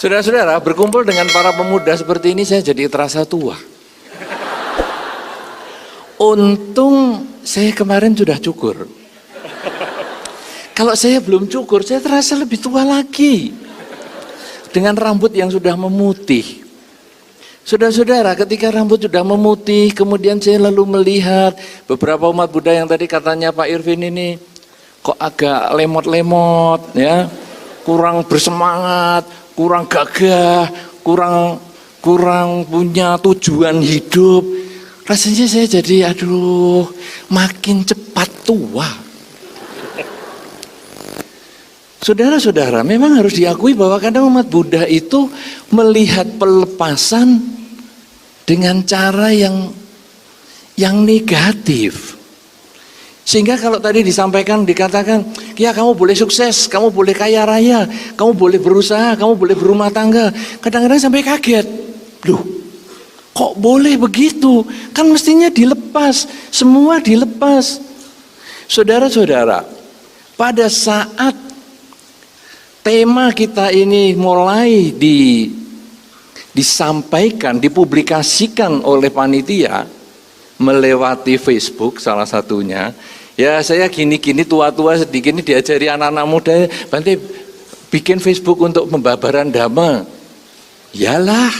Saudara-saudara, berkumpul dengan para pemuda seperti ini saya jadi terasa tua. Untung saya kemarin sudah cukur. Kalau saya belum cukur, saya terasa lebih tua lagi. Dengan rambut yang sudah memutih. Saudara-saudara, ketika rambut sudah memutih, kemudian saya lalu melihat beberapa umat Buddha yang tadi katanya Pak Irvin ini kok agak lemot-lemot, ya, kurang bersemangat, kurang gagah, kurang punya tujuan hidup. Rasanya saya jadi aduh makin cepat tua. Saudara-saudara, memang harus diakui bahwa kadang umat Buddha itu melihat pelepasan dengan cara yang negatif. Sehingga kalau tadi disampaikan, dikatakan, ya kamu boleh sukses, kamu boleh kaya raya, kamu boleh berusaha, kamu boleh berumah tangga. Kadang-kadang sampai kaget. Loh, kok boleh begitu? Kan mestinya dilepas, semua dilepas. Saudara-saudara, pada saat tema kita ini mulai disampaikan, dipublikasikan oleh panitia melewati Facebook salah satunya. Ya saya gini-gini tua-tua sedikit ini diajari anak-anak muda, Bante bikin Facebook untuk pembabaran dhamma. Yalah,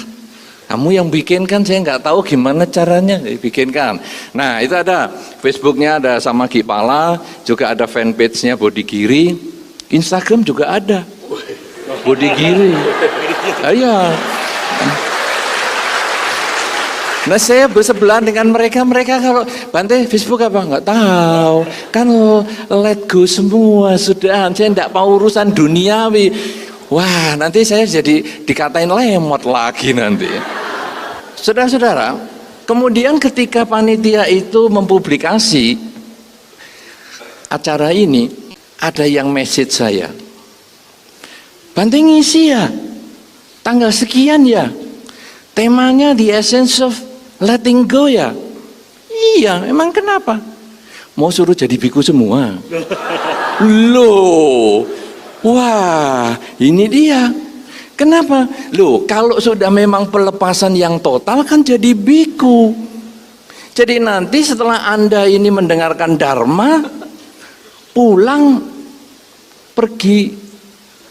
kamu yang bikin kan, saya nggak tahu gimana caranya bikinkan. Nah itu ada Facebooknya, ada Samaggi Pala, juga ada fanpage-nya Bodhigiri, Instagram juga ada Bodhigiri. Iya. Nah saya bersebelahan dengan mereka kalau Bante Facebook apa? Nggak tahu. Kan let go semua sudah. Saya nggak mau urusan duniawi. Wah nanti saya jadi dikatain lemot lagi nanti. Saudara-saudara, kemudian ketika panitia itu mempublikasi acara ini, ada yang message saya, Bante ngisi ya, tanggal sekian ya, temanya the essence of letting go ya. Iya, emang kenapa? Mau suruh jadi biku semua. Loh, wah ini dia. Kenapa? Loh, kalau sudah memang pelepasan yang total kan jadi biku. Jadi nanti setelah Anda ini mendengarkan dharma, pulang pergi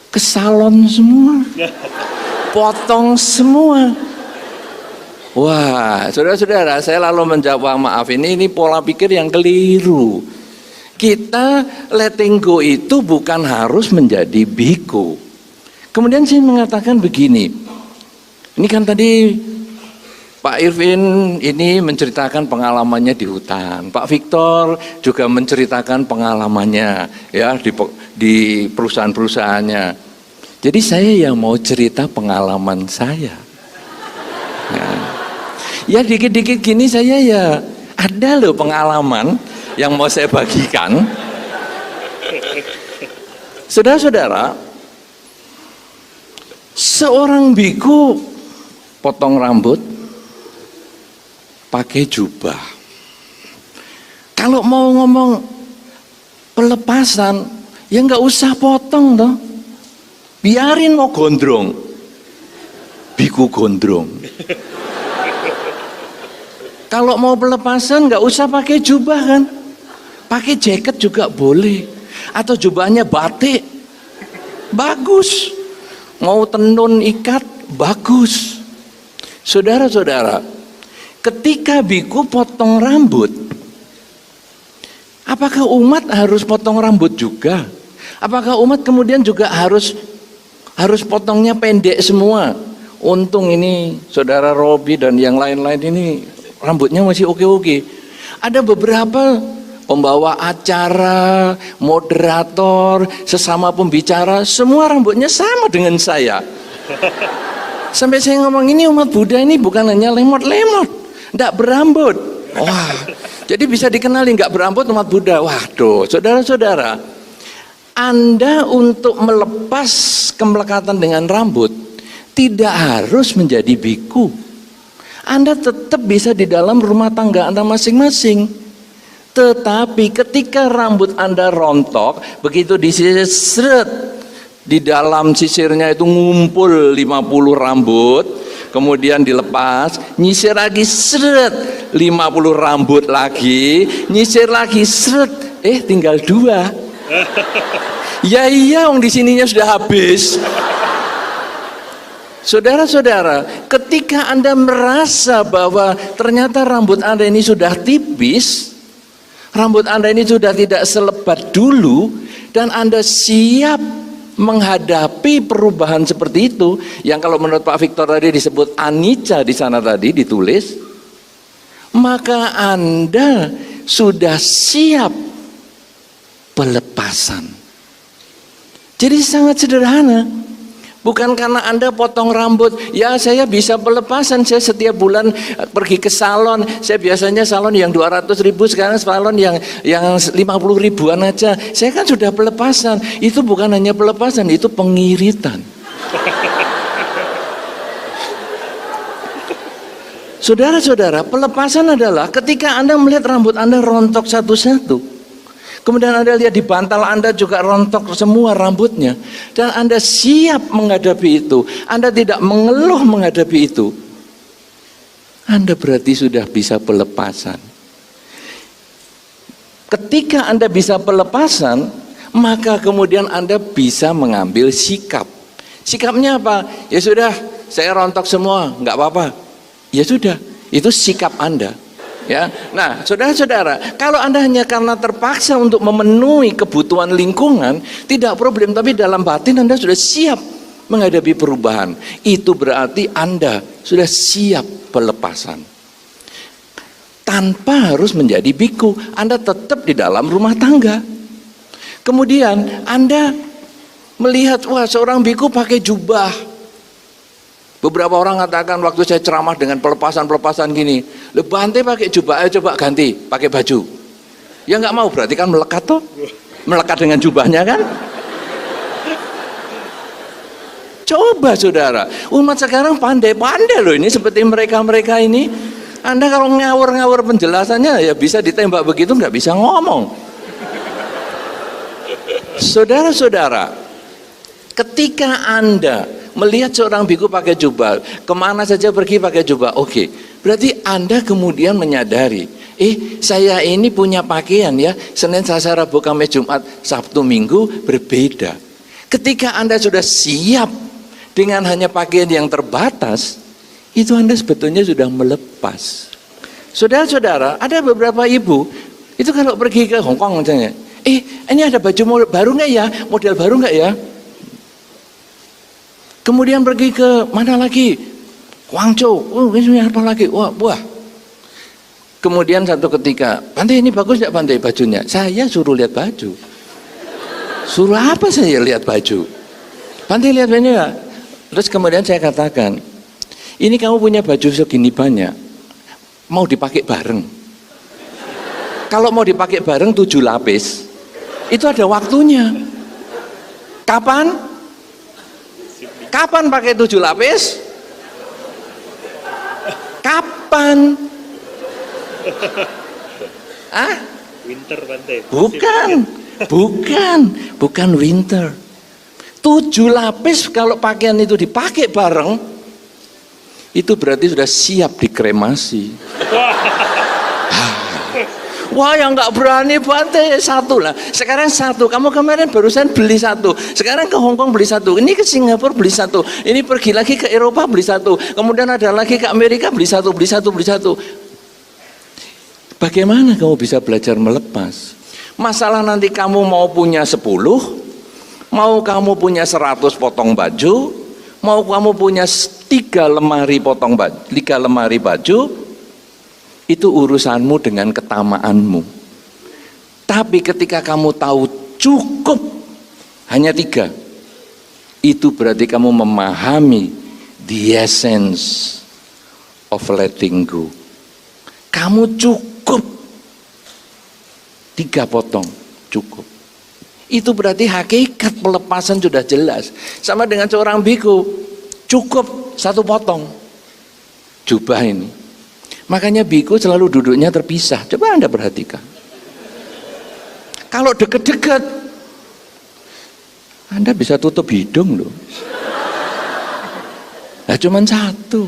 ke salon semua, potong semua. Wah, saudara-saudara, saya lalu menjawab, maaf ini pola pikir yang keliru. Kita letting go itu bukan harus menjadi biku. Kemudian saya mengatakan begini, ini kan tadi Pak Irvin ini menceritakan pengalamannya di hutan, Pak Victor juga menceritakan pengalamannya ya di perusahaan-perusahaannya. Jadi saya yang mau cerita pengalaman saya. Ya dikit-dikit gini saya ya ada loh pengalaman yang mau saya bagikan. Saudara-saudara, seorang biku potong rambut, pakai jubah. Kalau mau ngomong pelepasan, ya nggak usah potong toh. Biarin mau gondrong. Biku gondrong. Kalau mau pelepasan nggak usah pakai jubah kan, pakai jaket juga boleh, atau jubahnya batik, bagus. Mau tenun ikat, bagus. Saudara-saudara, ketika biku potong rambut, apakah umat harus potong rambut juga? Apakah umat kemudian juga harus potongnya pendek semua? Untung ini saudara Robi dan yang lain-lain ini rambutnya masih oke-oke. Ada beberapa pembawa acara, moderator, sesama pembicara, semua rambutnya sama dengan saya. Sampai saya ngomong, ini umat Buddha ini bukan hanya lemot-lemot, enggak berambut. Wah, jadi bisa dikenali enggak berambut umat Buddha. Waduh, saudara-saudara, Anda untuk melepas kemelekatan dengan rambut tidak harus menjadi biku. Anda tetap bisa di dalam rumah tangga Anda masing-masing. Tetapi ketika rambut Anda rontok, begitu diseret, Di dalam sisirnya itu ngumpul 50 rambut, kemudian dilepas, nyisir lagi seret, 50 rambut lagi, nyisir lagi seret, tinggal 2. Ya iya, di sininya sudah habis. Saudara-saudara, ketika Anda merasa bahwa ternyata rambut Anda ini sudah tipis, rambut Anda ini sudah tidak selebat dulu, dan Anda siap menghadapi perubahan seperti itu, yang kalau menurut Pak Victor tadi disebut anicca di sana tadi ditulis, maka Anda sudah siap pelepasan. Jadi sangat sederhana. Bukan karena Anda potong rambut, ya saya bisa pelepasan, saya setiap bulan pergi ke salon, saya biasanya salon yang 200 ribu, sekarang salon yang 50 ribuan aja, saya kan sudah pelepasan. Itu bukan hanya pelepasan, itu pengiritan. Saudara-saudara, pelepasan adalah ketika Anda melihat rambut Anda rontok satu-satu, kemudian Anda lihat di bantal Anda juga rontok semua rambutnya, dan Anda siap menghadapi itu, Anda tidak mengeluh menghadapi itu, Anda berarti sudah bisa pelepasan. Ketika Anda bisa pelepasan, maka kemudian Anda bisa mengambil sikap. Sikapnya apa? Ya sudah, saya rontok semua, nggak apa-apa. Ya sudah, itu sikap Anda. Ya, nah saudara-saudara, kalau Anda hanya karena terpaksa untuk memenuhi kebutuhan lingkungan, tidak problem, tapi dalam batin Anda sudah siap menghadapi perubahan, itu berarti Anda sudah siap pelepasan. Tanpa harus menjadi biku, Anda tetap di dalam rumah tangga. Kemudian Anda melihat, wah seorang biku pakai jubah. Beberapa orang katakan waktu saya ceramah dengan pelepasan-pelepasan gini, "Loh, Bante pakai jubah, ayo coba ganti, pakai baju." Ya nggak mau, berarti kan melekat toh, melekat dengan jubahnya kan. Coba saudara, umat sekarang pandai-pandai loh ini, seperti mereka-mereka ini. Anda kalau ngawur-ngawur penjelasannya ya bisa ditembak begitu, nggak bisa ngomong. Saudara-saudara, ketika Anda melihat seorang biku pakai jubah, kemana saja pergi pakai jubah, oke. Berarti Anda kemudian menyadari, saya ini punya pakaian ya, Senin, Selasa, Rabu, Kamis, Jumat, Sabtu, Minggu berbeda. Ketika Anda sudah siap dengan hanya pakaian yang terbatas, itu Anda sebetulnya sudah melepas. Saudara-saudara, ada beberapa ibu, itu kalau pergi ke Hong Kong misalnya, ini ada baju baru nggak ya, model baru nggak ya? Kemudian pergi ke mana lagi? Guangzhou. Ini apa lagi? Wah. Kemudian satu ketika, Bante ini bagus nggak Bante bajunya? Saya suruh lihat baju. Suruh apa saya lihat baju? Bante lihat ini ya. Terus kemudian saya katakan, ini kamu punya baju segini banyak, mau dipakai bareng. Kalau mau dipakai bareng 7 lapis, itu ada waktunya. Kapan? Kapan pakai 7 lapis? Kapan? Winter Bante. Bukan winter. 7 lapis kalau pakaian itu dipakai bareng, itu berarti sudah siap dikremasi. Wah, yang nggak berani Bante 1 lah. Sekarang 1. Kamu kemarin barusan beli 1. Sekarang ke Hong Kong beli 1. Ini ke Singapura beli 1. Ini pergi lagi ke Eropa beli 1. Kemudian ada lagi ke Amerika beli 1, beli 1, beli 1. Bagaimana kamu bisa belajar melepas? Masalah nanti kamu mau punya 10, mau kamu punya 100 potong baju, mau kamu punya 3 lemari potong baju, 3 lemari baju. Itu urusanmu dengan ketamaanmu. Tapi ketika kamu tahu cukup hanya 3, itu berarti kamu memahami the essence of letting go. Kamu cukup 3 potong, cukup. Itu berarti hakikat pelepasan sudah jelas. Sama dengan seorang biku, cukup 1 potong jubah ini. Makanya biku selalu duduknya terpisah. Coba Anda perhatikan. Kalau dekat-dekat, Anda bisa tutup hidung loh. Nah, cuman satu.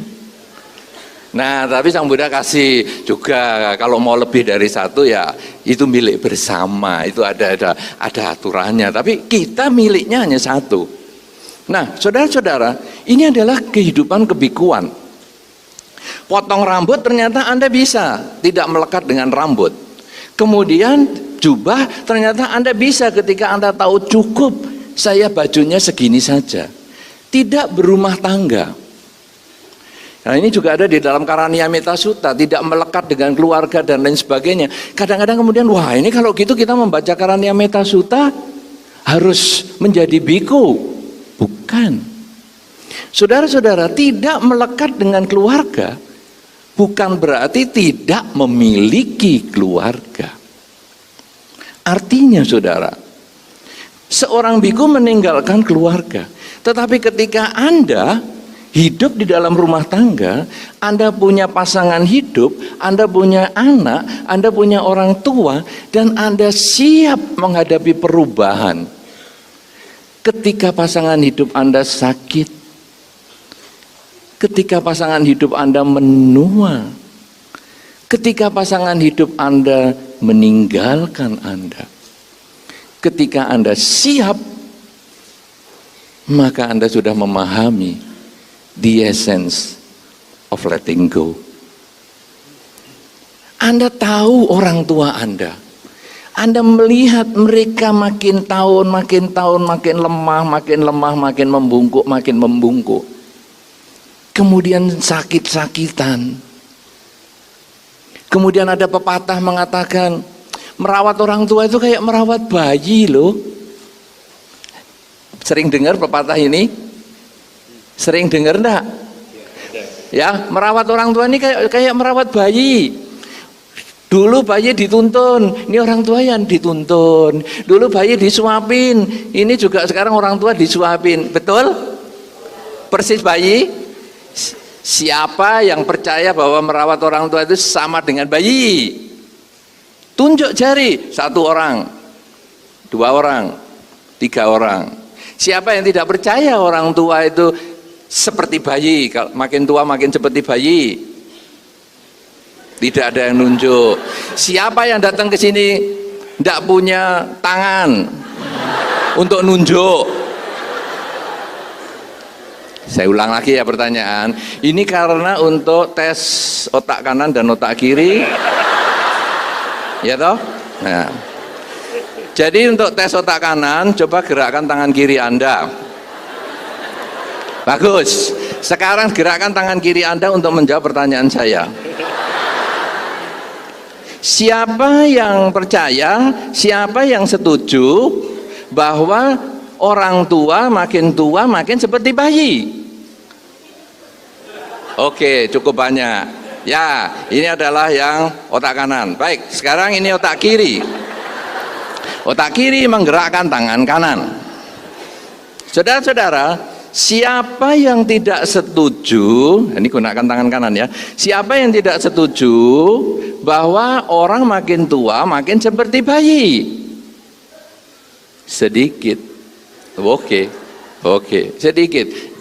Nah, tapi Sang Buddha kasih juga kalau mau lebih dari satu ya itu milik bersama, itu ada aturannya. Tapi kita miliknya hanya satu. Nah, saudara-saudara, ini adalah kehidupan kebikuan. Potong rambut ternyata Anda bisa tidak melekat dengan rambut. Kemudian jubah ternyata Anda bisa ketika Anda tahu cukup saya bajunya segini saja. Tidak berumah tangga. Nah, ini juga ada di dalam Karaniamita Sutta, tidak melekat dengan keluarga dan lain sebagainya. Kadang-kadang kemudian, wah ini kalau gitu kita membaca Karaniamita Sutta harus menjadi biku. Bukan. Saudara-saudara, tidak melekat dengan keluarga bukan berarti tidak memiliki keluarga. Artinya saudara, seorang biku meninggalkan keluarga. Tetapi ketika Anda hidup di dalam rumah tangga, Anda punya pasangan hidup, Anda punya anak, Anda punya orang tua, dan Anda siap menghadapi perubahan. Ketika pasangan hidup Anda sakit, ketika pasangan hidup Anda menua, ketika pasangan hidup Anda meninggalkan Anda, ketika Anda siap, maka Anda sudah memahami the essence of letting go. Anda tahu orang tua Anda. Anda melihat mereka makin tahun makin lemah, makin membungkuk. Kemudian sakit-sakitan. Kemudian ada pepatah mengatakan, merawat orang tua itu kayak merawat bayi loh. Sering dengar pepatah ini? Sering dengar enggak? Ya, merawat orang tua ini kayak merawat bayi. Dulu bayi dituntun, ini orang tua yang dituntun. Dulu bayi disuapin, ini juga sekarang orang tua disuapin. Betul? Persis bayi. Siapa yang percaya bahwa merawat orang tua itu sama dengan bayi? Tunjuk jari, 1 orang, 2 orang, 3 orang. Siapa yang tidak percaya orang tua itu seperti bayi, kalau makin tua makin seperti bayi? Tidak ada yang nunjuk. Siapa yang datang ke sini tidak punya tangan untuk nunjuk? Saya ulang lagi ya pertanyaan. Ini karena untuk tes otak kanan dan otak kiri, ya toh? Nah, jadi untuk tes otak kanan, coba gerakkan tangan kiri Anda. Bagus. Sekarang gerakkan tangan kiri Anda untuk menjawab pertanyaan saya. Siapa yang percaya, siapa yang setuju bahwa orang tua makin seperti bayi? Oke, cukup banyak. Ya, ini adalah yang otak kanan. Baik, sekarang ini otak kiri. Otak kiri menggerakkan tangan kanan. Saudara-saudara, siapa yang tidak setuju, ini gunakan tangan kanan ya. Siapa yang tidak setuju bahwa orang makin tua makin seperti bayi? Sedikit. Oke, sedikit.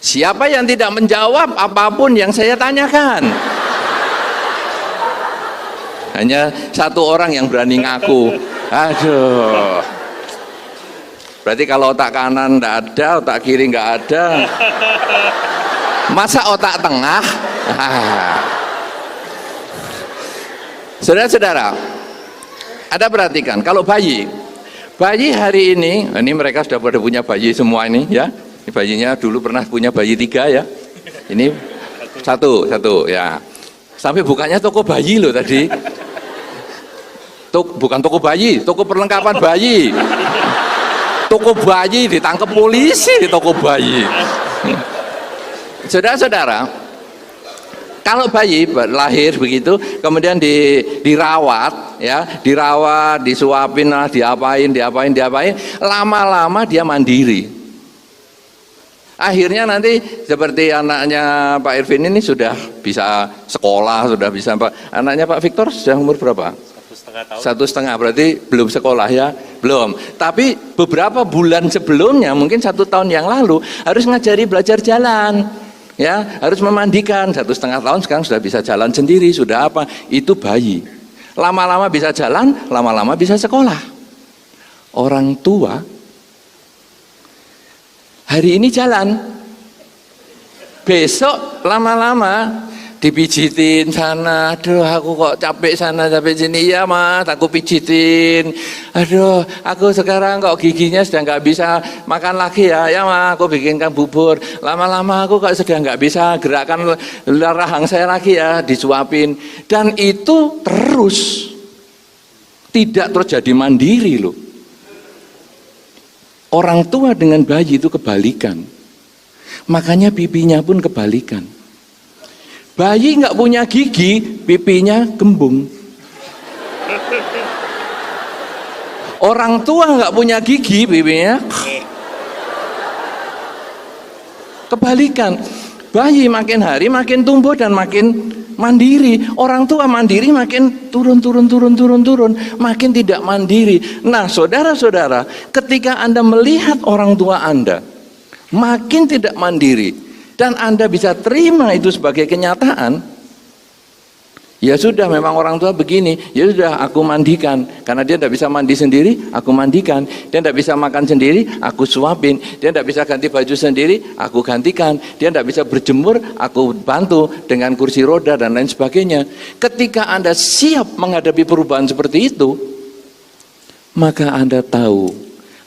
Siapa yang tidak menjawab apapun yang saya tanyakan? Hanya 1 orang yang berani ngaku. Aduh. Berarti kalau otak kanan enggak ada, otak kiri enggak ada. Masa otak tengah? Saudara-saudara, Anda perhatikan, kalau bayi hari ini mereka sudah pada punya bayi semua ini ya. Ini bayinya dulu pernah punya bayi 3 ya. Ini satu ya. Sampai bukannya toko bayi loh tadi. Bukan toko bayi, toko perlengkapan bayi. Toko bayi ditangkap polisi di toko bayi. Saudara-saudara, kalau bayi lahir begitu, kemudian dirawat, ya, disuapin, diapain, lama-lama dia mandiri. Akhirnya nanti seperti anaknya Pak Irvin ini sudah bisa sekolah, sudah bisa. Anaknya Pak Victor sudah umur berapa? setengah tahun. 1,5 berarti belum sekolah ya, belum. Tapi beberapa bulan sebelumnya, mungkin 1 tahun yang lalu harus ngajari belajar jalan, ya, harus memandikan. 1,5 tahun sekarang sudah bisa jalan sendiri, sudah apa? Itu bayi. Lama-lama bisa jalan, lama-lama bisa sekolah. Orang tua hari ini jalan, besok lama-lama dipijitin sana, aduh aku kok capek sana capek sini, ya mas aku pijitin, aduh aku sekarang kok giginya sudah nggak bisa makan lagi ya mas aku bikinkan bubur, lama-lama aku kok sudah nggak bisa gerakan rahang saya lagi ya, disuapin. Dan itu terus, tidak terjadi mandiri loh. Orang tua dengan bayi itu kebalikan, makanya pipinya pun kebalikan. Bayi nggak punya gigi, pipinya gembung. Orang tua nggak punya gigi, pipinya kebalikan. Bayi makin hari makin tumbuh dan makin mandiri. Orang tua mandiri makin turun, makin tidak mandiri. Nah, saudara-saudara, ketika Anda melihat orang tua Anda makin tidak mandiri, dan Anda bisa terima itu sebagai kenyataan, ya sudah, memang orang tua begini, ya sudah aku mandikan. Karena dia tidak bisa mandi sendiri, aku mandikan. Dia tidak bisa makan sendiri, aku suapin. Dia tidak bisa ganti baju sendiri, aku gantikan. Dia tidak bisa berjemur, aku bantu dengan kursi roda dan lain sebagainya. Ketika Anda siap menghadapi perubahan seperti itu, maka Anda tahu,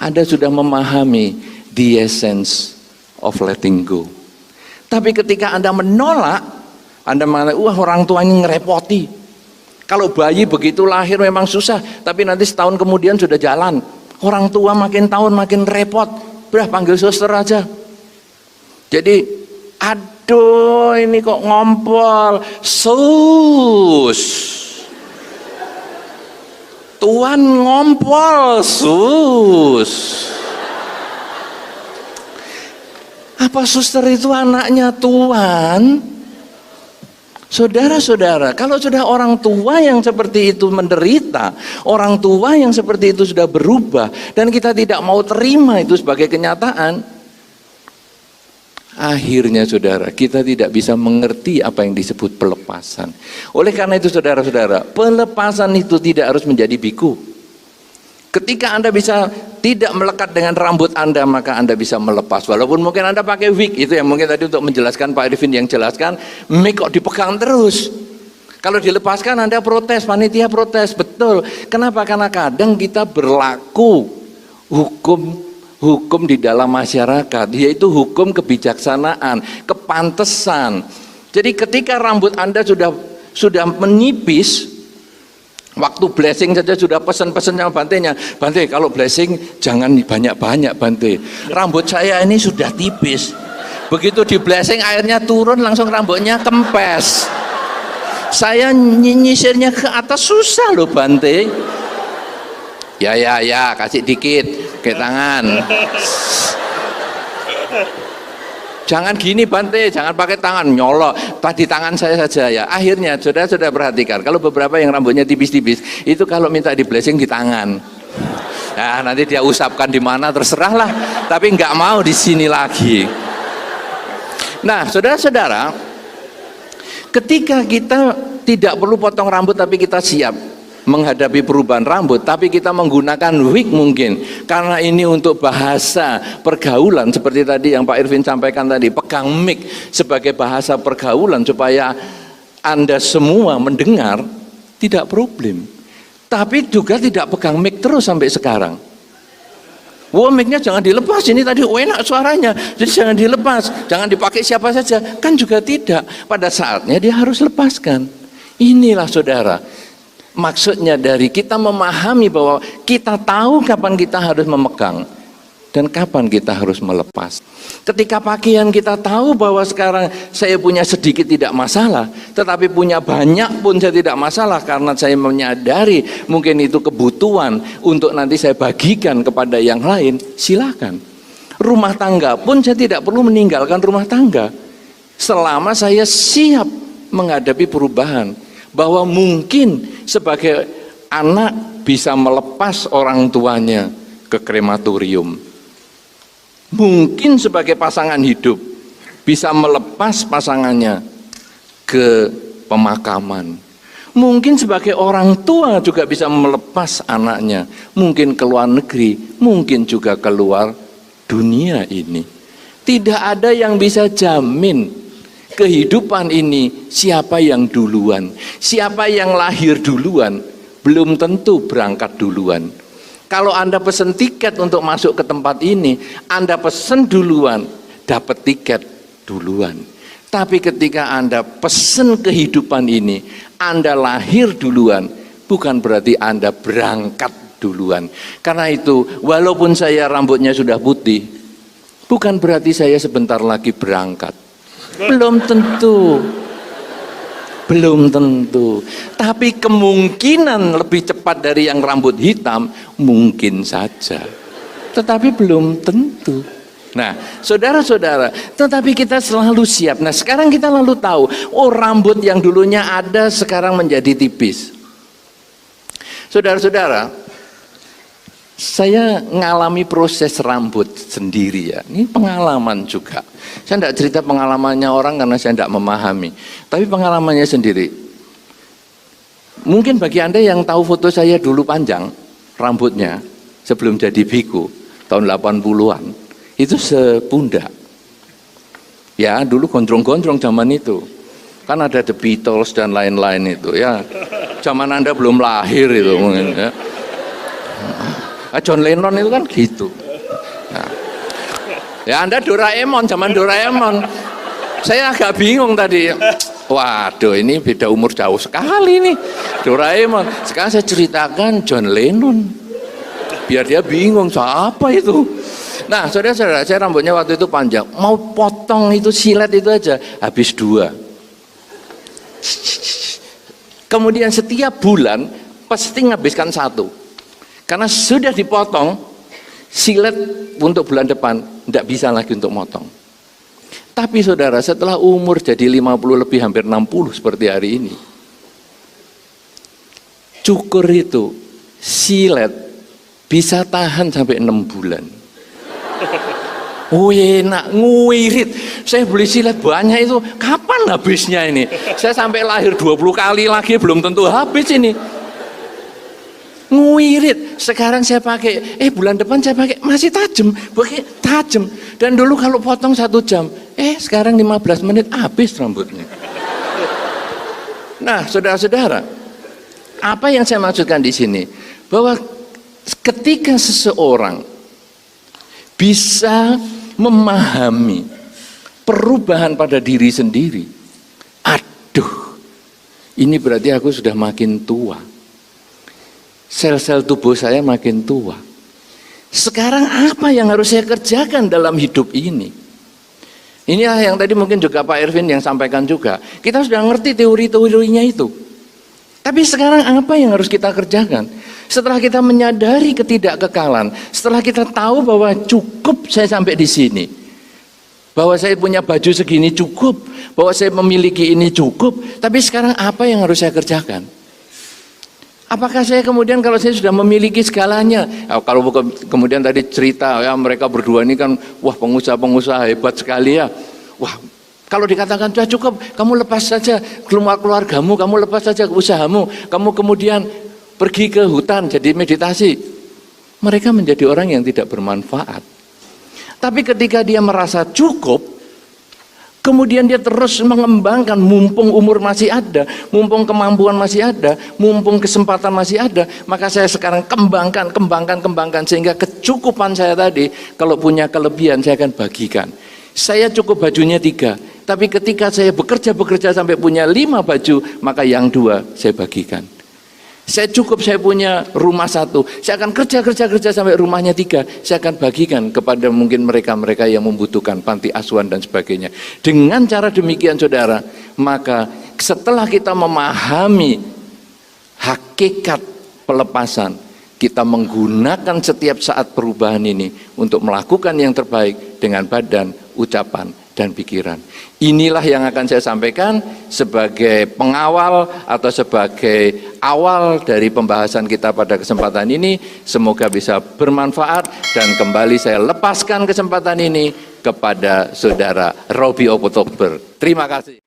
Anda sudah memahami the essence of letting go. Tapi ketika Anda menolak, Anda mengatakan, wah orang tua ini ngerepoti. Kalau bayi begitu lahir memang susah, tapi nanti setahun kemudian sudah jalan. Orang tua makin tahun makin repot, udah panggil suster aja. Jadi, aduh ini kok ngompol, sus. Tuan ngompol, sus. Apa suster itu anaknya Tuhan? Saudara-saudara, kalau sudah orang tua yang seperti itu menderita, orang tua yang seperti itu sudah berubah, dan kita tidak mau terima itu sebagai kenyataan, akhirnya saudara, kita tidak bisa mengerti apa yang disebut pelepasan. Oleh karena itu saudara-saudara, pelepasan itu tidak harus menjadi biku. Ketika Anda bisa tidak melekat dengan rambut Anda, maka Anda bisa melepas. Walaupun mungkin Anda pakai wig, itu yang mungkin tadi untuk menjelaskan Pak Irvin yang jelaskan, mic kok dipegang terus. Kalau dilepaskan Anda protes, panitia protes, betul. Kenapa? Karena kadang kita berlaku hukum di dalam masyarakat, yaitu hukum kebijaksanaan, kepantesan. Jadi ketika rambut Anda sudah menipis, waktu blessing saja sudah pesan-pesan sama Bantenya, Bante kalau blessing jangan banyak-banyak Bante, rambut saya ini sudah tipis. Begitu di blessing airnya turun langsung rambutnya kempes. Saya nyisirnya ke atas susah loh Bante. Ya kasih dikit ke tangan. Jangan gini Bante, jangan pakai tangan, nyolok. Tadi tangan saya saja ya. Akhirnya sudah perhatikan, kalau beberapa yang rambutnya tipis-tipis, itu kalau minta di blessing di tangan. Nah, nanti dia usapkan di mana terserahlah, tapi nggak mau di sini lagi. Nah, saudara-saudara, ketika kita tidak perlu potong rambut tapi kita siap menghadapi perubahan rambut, tapi kita menggunakan wig mungkin karena ini untuk bahasa pergaulan, seperti tadi yang Pak Irvin sampaikan tadi, pegang mic sebagai bahasa pergaulan supaya Anda semua mendengar, tidak problem. Tapi juga tidak pegang mic terus sampai sekarang. Wah, mic-nya jangan dilepas, ini tadi enak suaranya, jadi jangan dilepas, jangan dipakai siapa saja, kan juga tidak. Pada saatnya dia harus lepaskan. Inilah saudara, maksudnya dari kita memahami bahwa kita tahu kapan kita harus memegang dan kapan kita harus melepas. Ketika pakaian kita tahu bahwa sekarang saya punya sedikit tidak masalah, tetapi punya banyak pun saya tidak masalah karena saya menyadari mungkin itu kebutuhan untuk nanti saya bagikan kepada yang lain, silakan. Rumah tangga pun saya tidak perlu meninggalkan rumah tangga selama saya siap menghadapi perubahan. Bahwa mungkin sebagai anak bisa melepas orang tuanya ke krematorium. Mungkin sebagai pasangan hidup bisa melepas pasangannya ke pemakaman. Mungkin sebagai orang tua juga bisa melepas anaknya, mungkin ke luar negeri, mungkin juga keluar dunia ini. Tidak ada yang bisa jamin kehidupan ini siapa yang duluan, siapa yang lahir duluan, belum tentu berangkat duluan. Kalau Anda pesen tiket untuk masuk ke tempat ini, Anda pesen duluan, dapat tiket duluan. Tapi ketika Anda pesen kehidupan ini, Anda lahir duluan, bukan berarti Anda berangkat duluan. Karena itu, walaupun saya rambutnya sudah putih, bukan berarti saya sebentar lagi berangkat. Belum tentu. Belum tentu. Tapi kemungkinan lebih cepat dari yang rambut hitam, mungkin saja. Tetapi belum tentu. Nah, saudara-saudara, tetapi kita selalu siap. Nah, sekarang kita lalu tahu, oh rambut yang dulunya ada sekarang menjadi tipis. Saudara-saudara, saya ngalami proses rambut sendiri ya. Ini pengalaman juga. Saya tidak cerita pengalamannya orang karena saya tidak memahami. Tapi pengalamannya sendiri. Mungkin bagi Anda yang tahu foto saya dulu panjang, rambutnya sebelum jadi biku, tahun 80-an. Itu sepundak. Ya, dulu gondrong-gondrong zaman itu. Kan ada The Beatles dan lain-lain itu ya. Zaman Anda belum lahir itu mungkin ya. John Lennon itu kan gitu. Nah. Ya Anda Doraemon, zaman Doraemon. Saya agak bingung tadi. Waduh, ini beda umur jauh sekali nih. Doraemon. Sekarang saya ceritakan John Lennon. Biar dia bingung, siapa itu? Nah, saudara-saudara, saya rambutnya waktu itu panjang. Mau potong itu silet itu aja, habis 2. Kemudian setiap bulan pasti menghabiskan 1. Karena sudah dipotong, silet untuk bulan depan tidak bisa lagi untuk motong. Tapi saudara, setelah umur jadi 50 lebih, hampir 60 seperti hari ini, cukur itu, silet bisa tahan sampai 6 bulan. Oh enak, nguirit. Saya beli silet banyak itu, kapan habisnya ini? Saya sampai lahir 20 kali lagi belum tentu habis ini. Nguirit. Sekarang saya pakai, bulan depan saya pakai masih tajam. Dan dulu kalau potong 1 jam, sekarang 15 menit habis rambutnya. Nah, saudara-saudara, apa yang saya maksudkan di sini? Bahwa ketika seseorang bisa memahami perubahan pada diri sendiri, aduh, ini berarti aku sudah makin tua. Sel-sel tubuh saya makin tua. Sekarang apa yang harus saya kerjakan dalam hidup ini? Inilah yang tadi mungkin juga Pak Erwin yang sampaikan juga. Kita sudah ngerti teori-teorinya itu. Tapi sekarang apa yang harus kita kerjakan? Setelah kita menyadari ketidakkekalan, setelah kita tahu bahwa cukup saya sampai di sini, bahwa saya punya baju segini cukup, bahwa saya memiliki ini cukup, tapi sekarang apa yang harus saya kerjakan? Apakah saya kemudian kalau saya sudah memiliki segalanya, kalau kemudian tadi cerita ya mereka berdua ini kan wah pengusaha-pengusaha hebat sekali ya, wah kalau dikatakan sudah cukup, kamu lepas saja keluargamu, kamu lepas saja usahamu, kamu kemudian pergi ke hutan jadi meditasi, mereka menjadi orang yang tidak bermanfaat. Tapi ketika dia merasa cukup, kemudian dia terus mengembangkan, mumpung umur masih ada, mumpung kemampuan masih ada, mumpung kesempatan masih ada, maka saya sekarang kembangkan, sehingga kecukupan saya tadi, kalau punya kelebihan saya akan bagikan. Saya cukup bajunya 3, tapi ketika saya bekerja sampai punya 5 baju, maka yang 2 saya bagikan. Saya cukup, saya punya rumah 1, saya akan kerja sampai rumahnya 3, saya akan bagikan kepada mungkin mereka yang membutuhkan, panti asuhan dan sebagainya. Dengan cara demikian saudara, maka setelah kita memahami hakikat pelepasan, kita menggunakan setiap saat perubahan ini untuk melakukan yang terbaik dengan badan, ucapan, dan pikiran. Inilah yang akan saya sampaikan sebagai pengawal atau sebagai awal dari pembahasan kita pada kesempatan ini. Semoga bisa bermanfaat dan kembali saya lepaskan kesempatan ini kepada saudara Robi Oktober. Terima kasih.